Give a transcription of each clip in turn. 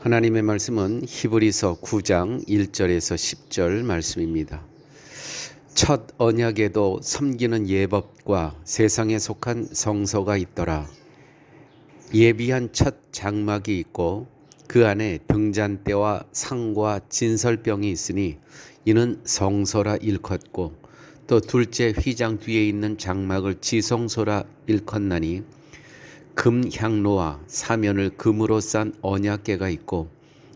하나님의 말씀은 히브리서 9장 1절에서 10절 말씀입니다. 첫 언약에도 섬기는 예법과 세상에 속한 성소가 있더라. 예비한 첫 장막이 있고 그 안에 등잔대와 상과 진설병이 있으니 이는 성소라 일컫고 또 둘째 휘장 뒤에 있는 장막을 지성소라 일컫나니 금 향로와 사면을 금으로 싼 언약궤가 있고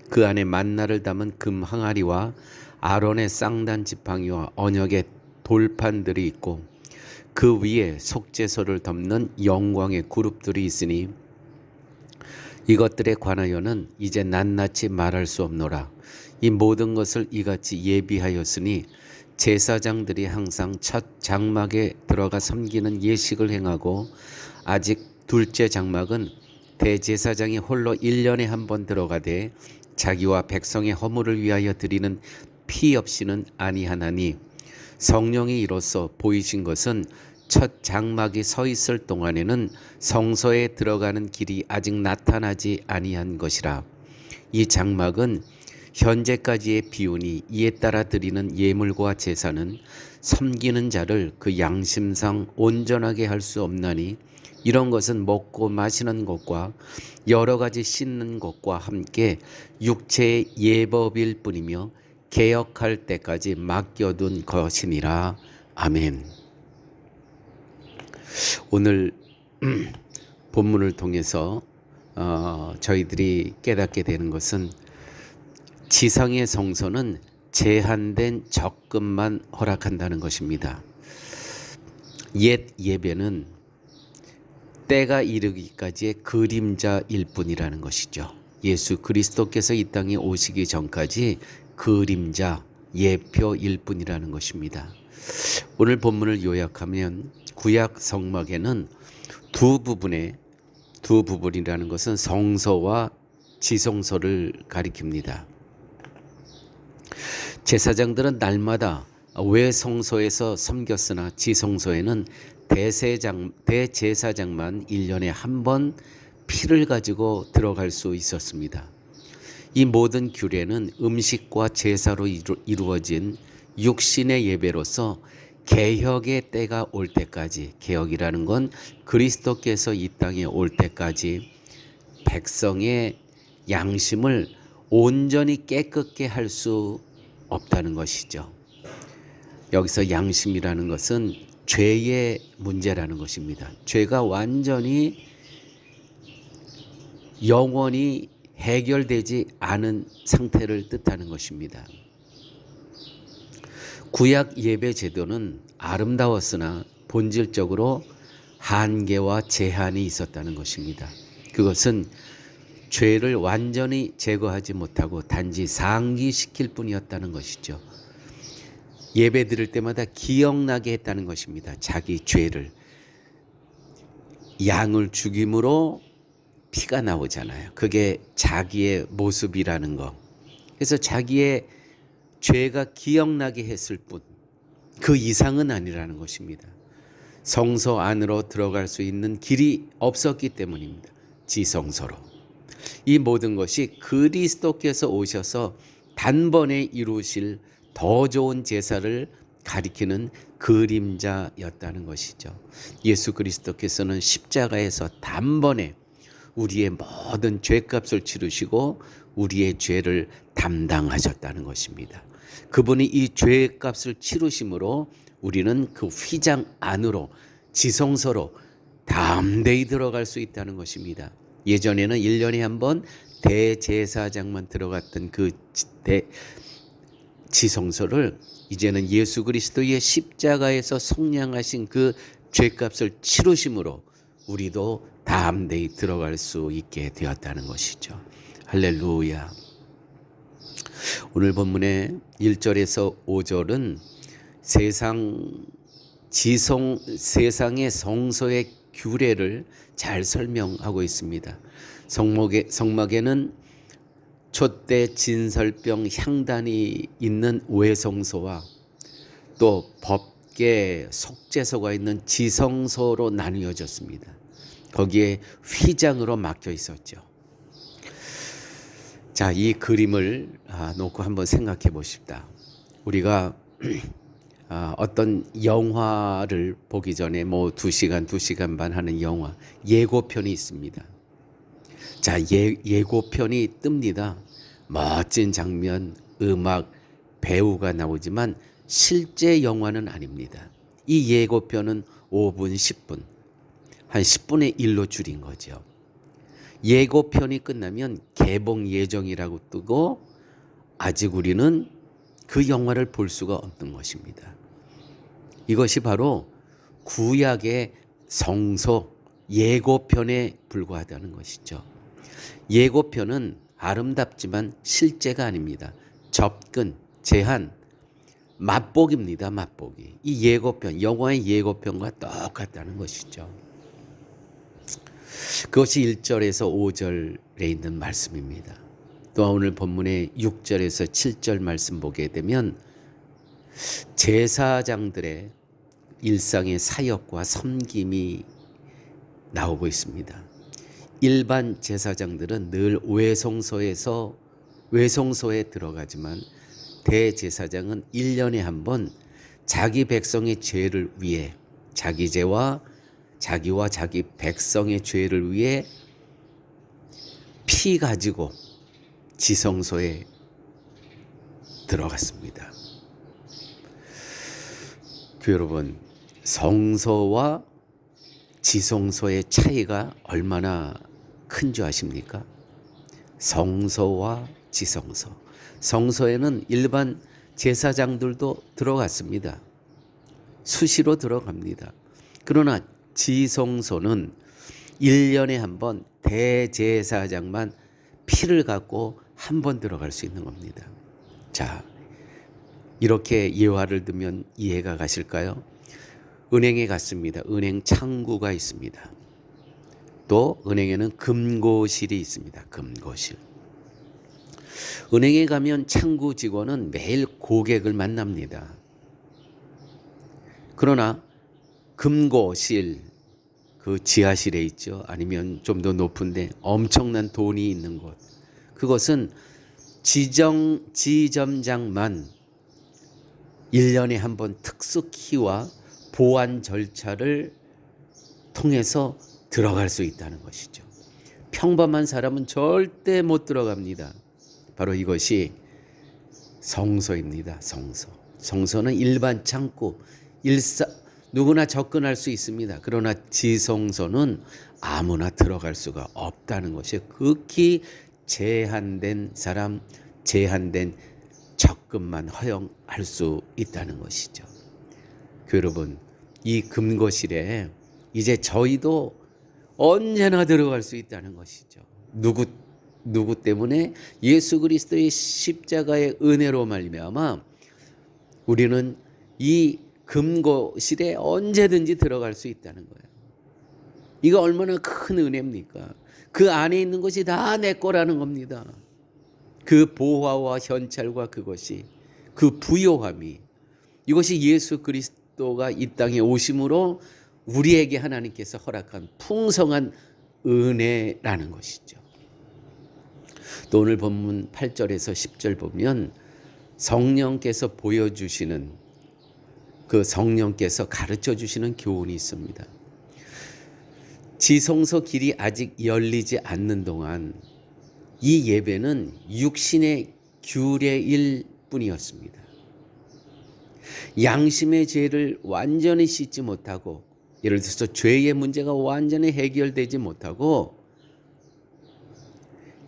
그 안에 만나를 담은 금 항아리와 아론의 쌍단 지팡이와 언약의 돌판들이 있고 그 위에 속죄소를 덮는 영광의 그룹들이 있으니 이것들에 관하여는 이제 낱낱이 말할 수 없노라. 이 모든 것을 이같이 예비하였으니 제사장들이 항상 첫 장막에 들어가 섬기는 예식을 행하고 아직 둘째 장막은 대제사장이 홀로 1년에 한 번 들어가되 자기와 백성의 허물을 위하여 드리는 피 없이는 아니하나니 성령이 이로써 보이신 것은 첫 장막이 서 있을 동안에는 성소에 들어가는 길이 아직 나타나지 아니한 것이라. 이 장막은 현재까지의 비운이 이에 따라 드리는 예물과 제사는 섬기는 자를 그 양심상 온전하게 할 수 없나니 이런 것은 먹고 마시는 것과 여러 가지 씻는 것과 함께 육체의 예법일 뿐이며 개혁할 때까지 맡겨둔 것이니라. 아멘. 오늘 본문을 통해서 저희들이 깨닫게 되는 것은 지상의 성소는 제한된 적금만 허락한다는 것입니다. 옛 예배는 때가 이르기까지의 그림자일 뿐이라는 것이죠. 예수 그리스도께서 이 땅에 오시기 전까지 그림자, 예표일 뿐이라는 것입니다. 오늘 본문을 요약하면 구약 성막에는 두 부분이라는 것은 성소와 지성소를 가리킵니다. 제사장들은 날마다 외성소에서 섬겼으나 지성소에는 대제사장만 1년에 한 번 피를 가지고 들어갈 수 있었습니다. 이 모든 규례는 음식과 제사로 이루어진 육신의 예배로서 개혁의 때가 올 때까지, 개혁이라는 건 그리스도께서 이 땅에 올 때까지 백성의 양심을 온전히 깨끗게 할 수 없다는 것이죠. 여기서 양심이라는 것은 죄의 문제라는 것입니다. 죄가 완전히 영원히 해결되지 않은 상태를 뜻하는 것입니다. 구약 예배 제도는 아름다웠으나 본질적으로 한계와 제한이 있었다는 것입니다. 그것은 죄를 완전히 제거하지 못하고 단지 상기시킬 뿐이었다는 것이죠. 예배 드릴 때마다 기억나게 했다는 것입니다. 자기 죄를. 양을 죽임으로 피가 나오잖아요. 그게 자기의 모습이라는 거. 그래서 자기의 죄가 기억나게 했을 뿐, 그 이상은 아니라는 것입니다. 성소 안으로 들어갈 수 있는 길이 없었기 때문입니다. 지성소로. 이 모든 것이 그리스도께서 오셔서 단번에 이루실 더 좋은 제사를 가리키는 그림자였다는 것이죠. 예수 그리스도께서는 십자가에서 단번에 우리의 모든 죄값을 치르시고 우리의 죄를 담당하셨다는 것입니다. 그분이 이 죄값을 치르심으로 우리는 그 휘장 안으로 지성소로 담대히 들어갈 수 있다는 것입니다. 예전에는 1년에 한 번 대제사장만 들어갔던 그 지성소를 이제는 예수 그리스도의 십자가에서 속량하신 그 죄값을 치르심으로 우리도 담대히 들어갈 수 있게 되었다는 것이죠. 할렐루야. 오늘 본문의 1절에서 5절은 세상의 성소의 규례를 잘 설명하고 있습니다. 성막에는 촛대, 진설병, 향단이 있는 외성소와 또 법궤, 속죄소가 있는 지성소로 나뉘어졌습니다. 거기에 휘장으로 막혀 있었죠. 자, 이 그림을 놓고 한번 생각해 보십시다. 우리가 어떤 영화를 보기 전에 뭐 2시간, 2시간 반 하는 영화 예고편이 있습니다. 자, 예고편이 뜹니다. 멋진 장면, 음악, 배우가 나오지만 실제 영화는 아닙니다. 이 예고편은 5분, 10분, 한 10분의 1로 줄인 거죠. 예고편이 끝나면 개봉 예정이라고 뜨고 아직 우리는 그 영화를 볼 수가 없는 것입니다. 이것이 바로 구약의 성서 예고편에 불과하다는 것이죠. 예고편은 아름답지만 실제가 아닙니다. 접근, 제한, 맛보기입니다. 맛보기. 이 예고편, 영화의 예고편과 똑같다는 것이죠. 그것이 1절에서 5절에 있는 말씀입니다. 또 오늘 본문의 6절에서 7절 말씀 보게 되면 제사장들의 일상의 사역과 섬김이 나오고 있습니다. 일반 제사장들은 늘 외성소에 들어가지만 대제사장은 1년에 한 번 자기 백성의 죄를 위해 자기와 자기 백성의 죄를 위해 피 가지고 지성소에 들어갔습니다. 여러분, 성소와 지성소의 차이가 얼마나 큰 줄 아십니까? 성소와 지성소. 성소에는 일반 제사장들도 들어갔습니다. 수시로 들어갑니다. 그러나 지성소는 1년에 한 번 대제사장만 피를 갖고 한 번 들어갈 수 있는 겁니다. 자, 이렇게 예화를 들면 이해가 가실까요? 은행에 갔습니다. 은행 창구가 있습니다. 또 은행에는 금고실이 있습니다. 금고실. 은행에 가면 창구 직원은 매일 고객을 만납니다. 그러나 금고실, 그 지하실에 있죠. 아니면 좀 더 높은데 엄청난 돈이 있는 곳. 그것은 지점장만 1년에 한 번 특수키와 보안 절차를 통해서 들어갈 수 있다는 것이죠. 평범한 사람은 절대 못 들어갑니다. 바로 이것이 성소입니다. 성소. 성소는 일반 창고, 누구나 접근할 수 있습니다. 그러나 지성소는 아무나 들어갈 수가 없다는 것이 극히 제한된 사람, 제한된 접근만 허용할 수 있다는 것이죠. 여러분, 이 금고실에 이제 저희도 언제나 들어갈 수 있다는 것이죠. 누구 때문에? 예수 그리스도의 십자가의 은혜로 말미암아 우리는 이 금고실에 언제든지 들어갈 수 있다는 거예요. 이거 얼마나 큰 은혜입니까? 그 안에 있는 것이 다 내 거라는 겁니다. 그 보화와 현찰과 그것이, 그 부요함이, 이것이 예수 그리스도가 이 땅에 오심으로 우리에게 하나님께서 허락한 풍성한 은혜라는 것이죠. 또 오늘 본문 8절에서 10절 보면 성령께서 보여주시는, 그 성령께서 가르쳐 주시는 교훈이 있습니다. 지성소 길이 아직 열리지 않는 동안 이 예배는 육신의 규례일 뿐이었습니다. 양심의 죄를 완전히 씻지 못하고, 예를 들어서 죄의 문제가 완전히 해결되지 못하고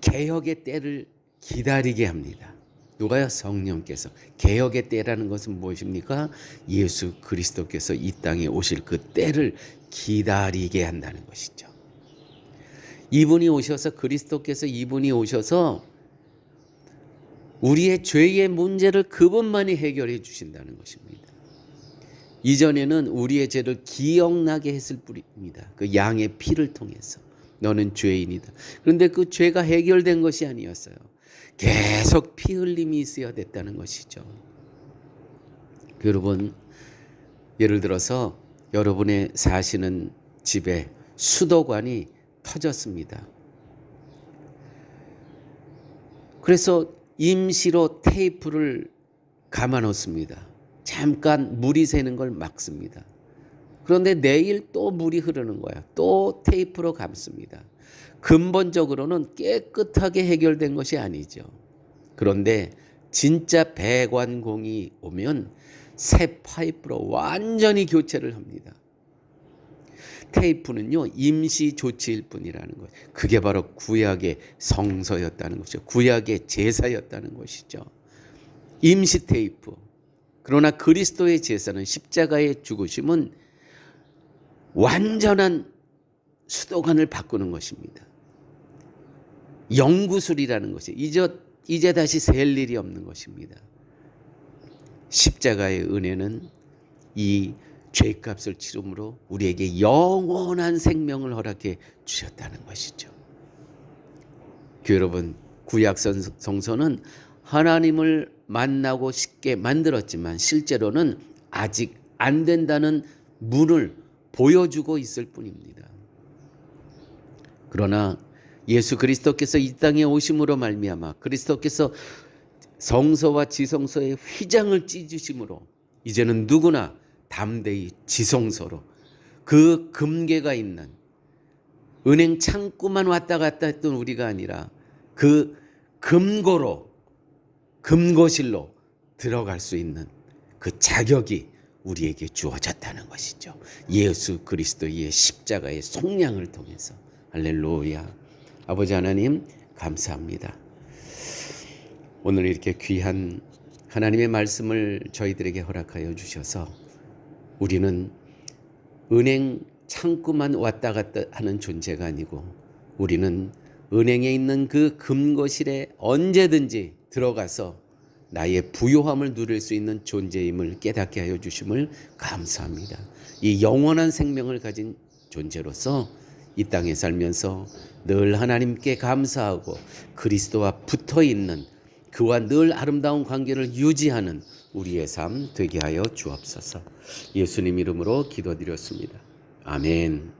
개혁의 때를 기다리게 합니다. 누가요? 성령께서. 개혁의 때라는 것은 무엇입니까? 예수 그리스도께서 이 땅에 오실 그 때를 기다리게 한다는 것이죠. 이분이 오셔서, 그리스도께서 이분이 오셔서 우리의 죄의 문제를 그분만이 해결해 주신다는 것입니다. 이전에는 우리의 죄를 기억나게 했을 뿐입니다. 그 양의 피를 통해서 너는 죄인이다. 그런데 그 죄가 해결된 것이 아니었어요. 계속 피 흘림이 있어야 됐다는 것이죠. 여러분, 예를 들어서 여러분의 사시는 집에 수도관이 터졌습니다. 그래서 임시로 테이프를 감아 놓습니다. 잠깐 물이 새는 걸 막습니다. 그런데 내일 또 물이 흐르는 거야. 또 테이프로 감습니다. 근본적으로는 깨끗하게 해결된 것이 아니죠. 그런데 진짜 배관공이 오면 새 파이프로 완전히 교체를 합니다. 테이프는요, 임시 조치일 뿐이라는 거예요. 그게 바로 구약의 성서였다는 것이죠. 구약의 제사였다는 것이죠. 임시 테이프. 그러나 그리스도의 제사는 십자가의 죽으심은 완전한 수도관을 바꾸는 것입니다. 영구술이라는 것이 이제 다시 셀 일이 없는 것입니다. 십자가의 은혜는 이 죄값을 치름으로 우리에게 영원한 생명을 허락해 주셨다는 것이죠. 여러분, 구약 성서는 하나님을 만나고 쉽게 만들었지만 실제로는 아직 안 된다는 문을 보여주고 있을 뿐입니다. 그러나 예수 그리스도께서 이 땅에 오심으로 말미암아 그리스도께서 성서와 지성서의 휘장을 찢으심으로 이제는 누구나 담대히 지성서로 그 금괴가 있는 은행 창구만 왔다 갔다 했던 우리가 아니라 그 금고로 금고실로 들어갈 수 있는 그 자격이 우리에게 주어졌다는 것이죠. 예수 그리스도의 십자가의 속량을 통해서. 할렐루야. 아버지 하나님 감사합니다. 오늘 이렇게 귀한 하나님의 말씀을 저희들에게 허락하여 주셔서 우리는 은행 창구만 왔다 갔다 하는 존재가 아니고 우리는 은행에 있는 그 금고실에 언제든지 들어가서 나의 부요함을 누릴 수 있는 존재임을 깨닫게 하여 주심을 감사합니다. 이 영원한 생명을 가진 존재로서 이 땅에 살면서 늘 하나님께 감사하고 그리스도와 붙어있는 그와 늘 아름다운 관계를 유지하는 우리의 삶 되게 하여 주옵소서. 예수님 이름으로 기도드렸습니다. 아멘.